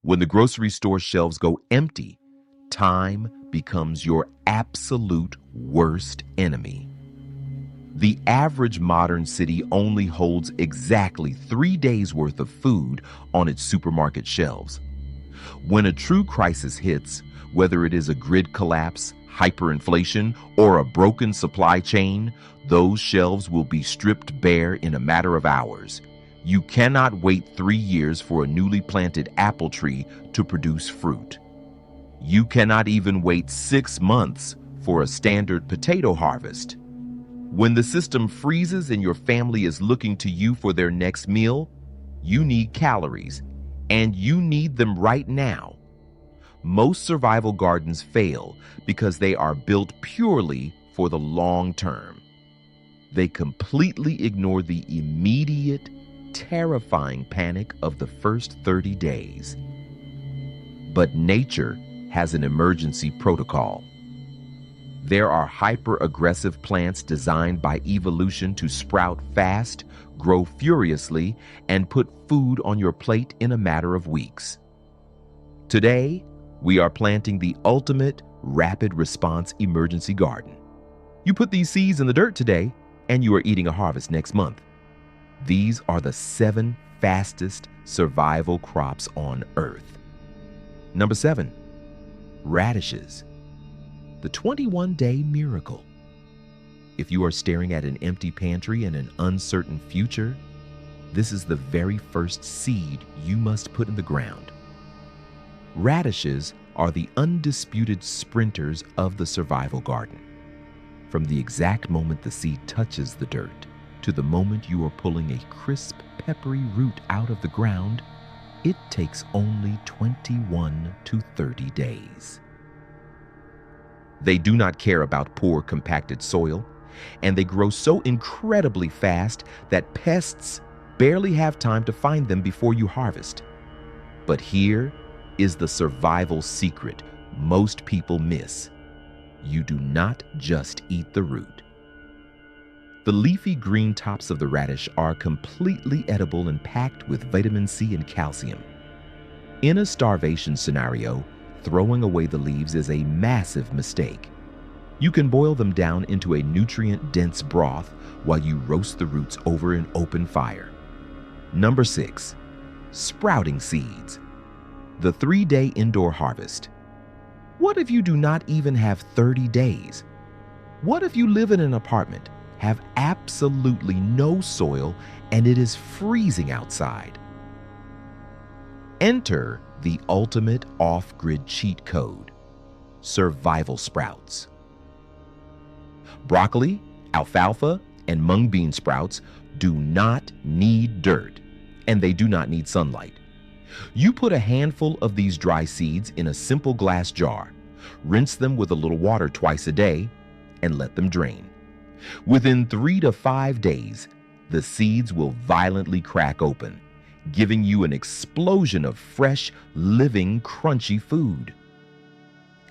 When the grocery store shelves go empty, time becomes your absolute worst enemy. The average modern city only holds exactly 3 days' worth of food on its supermarket shelves. When a true crisis hits, whether it is a grid collapse, hyperinflation, or a broken supply chain, those shelves will be stripped bare in a matter of hours. You cannot wait 3 years for a newly planted apple tree to produce fruit. You cannot even wait 6 months for a standard potato harvest. When the system freezes and your family is looking to you for their next meal, you need calories, and you need them right now. Most survival gardens fail because they are built purely for the long term. They completely ignore the immediate, terrifying panic of the first 30 days. But nature has an emergency protocol. There are hyper-aggressive plants designed by evolution to sprout fast, grow furiously, and put food on your plate in a matter of weeks. Today, we are planting the ultimate rapid response emergency garden. You put these seeds in the dirt today, and you are eating a harvest next month. These are the 7 fastest survival crops on Earth. Number 7, radishes. The 21-day miracle. If you are staring at an empty pantry and an uncertain future, this is the very first seed you must put in the ground. Radishes are the undisputed sprinters of the survival garden. From the exact moment the seed touches the dirt to the moment you are pulling a crisp, peppery root out of the ground, it takes only 21 to 30 days. They do not care about poor, compacted soil, and they grow so incredibly fast that pests barely have time to find them before you harvest. But here is the survival secret most people miss. You do not just eat the root. The leafy green tops of the radish are completely edible and packed with vitamin C and calcium. In a starvation scenario, throwing away the leaves is a massive mistake. You can boil them down into a nutrient-dense broth while you roast the roots over an open fire. Number 6, sprouting seeds. The 3-day indoor harvest. What if you do not even have 30 days? What if you live in an apartment, have absolutely no soil, and it is freezing outside? Enter the ultimate off-grid cheat code: survival sprouts. Broccoli, alfalfa, and mung bean sprouts do not need dirt, and they do not need sunlight. You put a handful of these dry seeds in a simple glass jar, rinse them with a little water twice a day, and let them drain. Within 3 to 5 days, the seeds will violently crack open, giving you an explosion of fresh, living, crunchy food.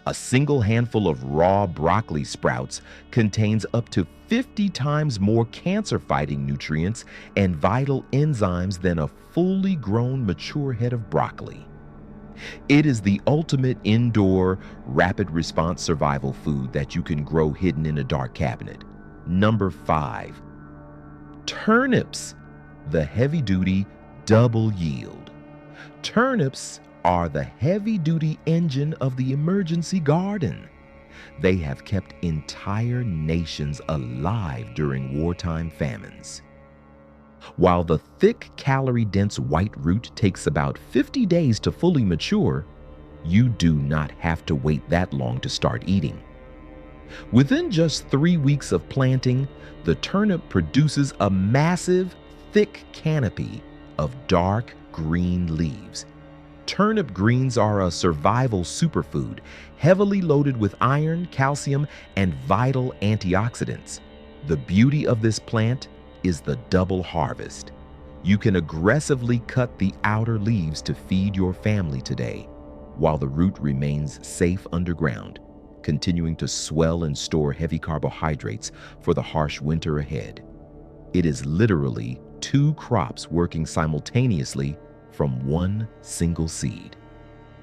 A single handful of raw broccoli sprouts contains up to 50 times more cancer-fighting nutrients and vital enzymes than a fully grown mature head of broccoli. It is the ultimate indoor, rapid response survival food that you can grow hidden in a dark cabinet. Number 5, turnips, the heavy-duty double yield. Turnips are the heavy-duty engine of the emergency garden. They have kept entire nations alive during wartime famines. While the thick, calorie-dense white root takes about 50 days to fully mature, you do not have to wait that long to start eating. Within just 3 weeks of planting, the turnip produces a massive, thick canopy of dark green leaves. Turnip greens are a survival superfood, heavily loaded with iron, calcium, and vital antioxidants. The beauty of this plant is the double harvest. You can aggressively cut the outer leaves to feed your family today, while the root remains safe underground, continuing to swell and store heavy carbohydrates for the harsh winter ahead. It is literally 2 crops working simultaneously from one single seed.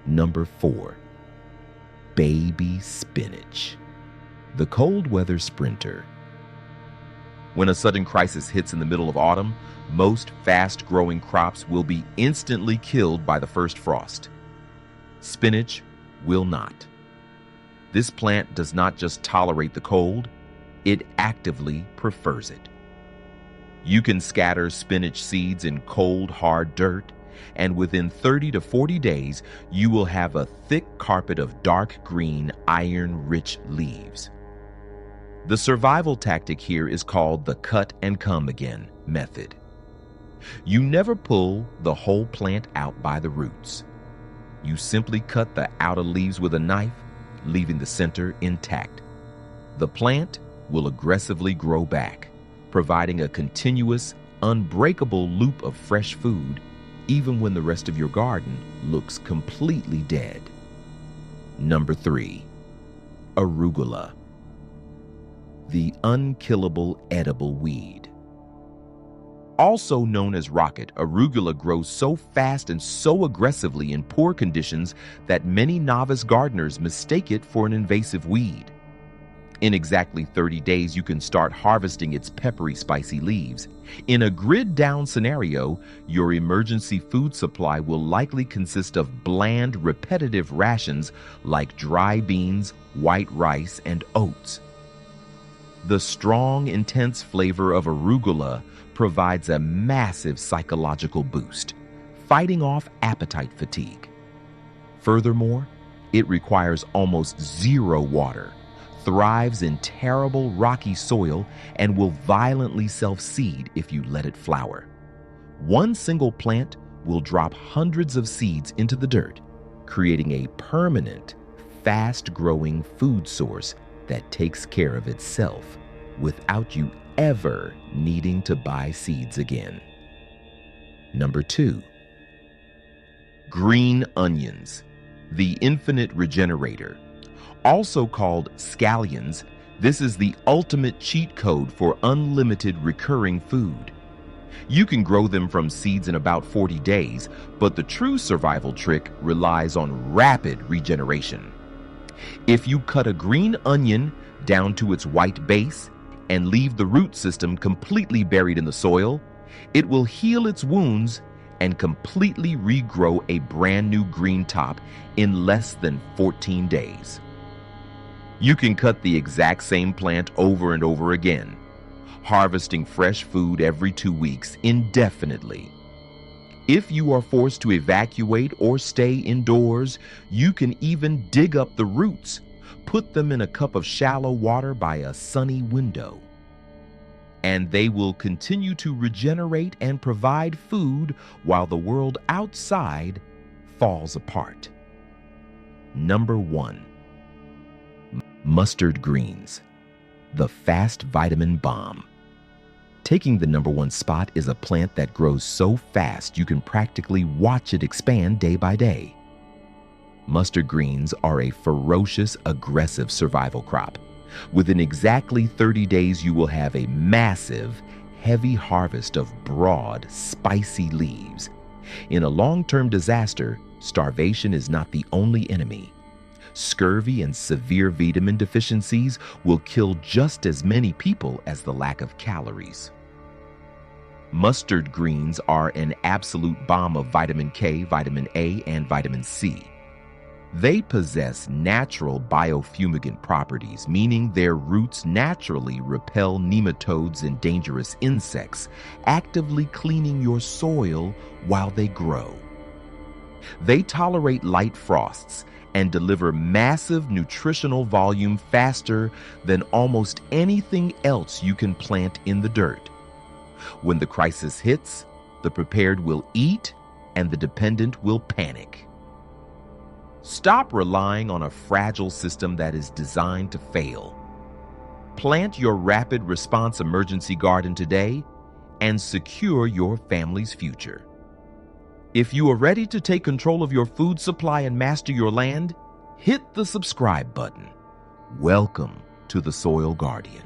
Number 4. Baby spinach, the cold weather sprinter. When a sudden crisis hits in the middle of autumn, most fast-growing crops will be instantly killed by the first frost. Spinach will not. This plant does not just tolerate the cold, it actively prefers it. You can scatter spinach seeds in cold, hard dirt, and within 30 to 40 days, you will have a thick carpet of dark green, iron-rich leaves. The survival tactic here is called the cut and come again method. You never pull the whole plant out by the roots. You simply cut the outer leaves with a knife, leaving the center intact. The plant will aggressively grow back, providing a continuous, unbreakable loop of fresh food, even when the rest of your garden looks completely dead. Number 3. Arugula, the unkillable edible weed. Also known as rocket, arugula grows so fast and so aggressively in poor conditions that many novice gardeners mistake it for an invasive weed. In exactly 30 days, you can start harvesting its peppery, spicy leaves. In a grid-down scenario, your emergency food supply will likely consist of bland, repetitive rations like dry beans, white rice, and oats. The strong, intense flavor of arugula provides a massive psychological boost, fighting off appetite fatigue. Furthermore, it requires almost zero water, thrives in terrible rocky soil, and will violently self-seed if you let it flower. One single plant will drop hundreds of seeds into the dirt, creating a permanent, fast-growing food source that takes care of itself without you ever needing to buy seeds again. Number 2. Green onions, the infinite regenerator. Also called scallions, this is the ultimate cheat code for unlimited recurring food. You can grow them from seeds in about 40 days, but the true survival trick relies on rapid regeneration. If you cut a green onion down to its white base and leave the root system completely buried in the soil, it will heal its wounds and completely regrow a brand new green top in less than 14 days. You can cut the exact same plant over and over again, harvesting fresh food every 2 weeks indefinitely. If you are forced to evacuate or stay indoors, you can even dig up the roots, put them in a cup of shallow water by a sunny window, and they will continue to regenerate and provide food while the world outside falls apart. Number 1. Mustard greens, the fast vitamin bomb. Taking the number 1 spot is a plant that grows so fast you can practically watch it expand day by day. Mustard greens are a ferocious, aggressive survival crop. Within exactly 30 days, you will have a massive, heavy harvest of broad, spicy leaves. In a long-term disaster, starvation is not the only enemy. Scurvy and severe vitamin deficiencies will kill just as many people as the lack of calories. Mustard greens are an absolute bomb of vitamin K, vitamin A, and vitamin C. They possess natural biofumigant properties, meaning their roots naturally repel nematodes and dangerous insects, actively cleaning your soil while they grow. They tolerate light frosts and deliver massive nutritional volume faster than almost anything else you can plant in the dirt. When the crisis hits, the prepared will eat and the dependent will panic. Stop relying on a fragile system that is designed to fail. Plant your rapid response emergency garden today and secure your family's future. If you are ready to take control of your food supply and master your land, hit the subscribe button. Welcome to the Soil Guardian.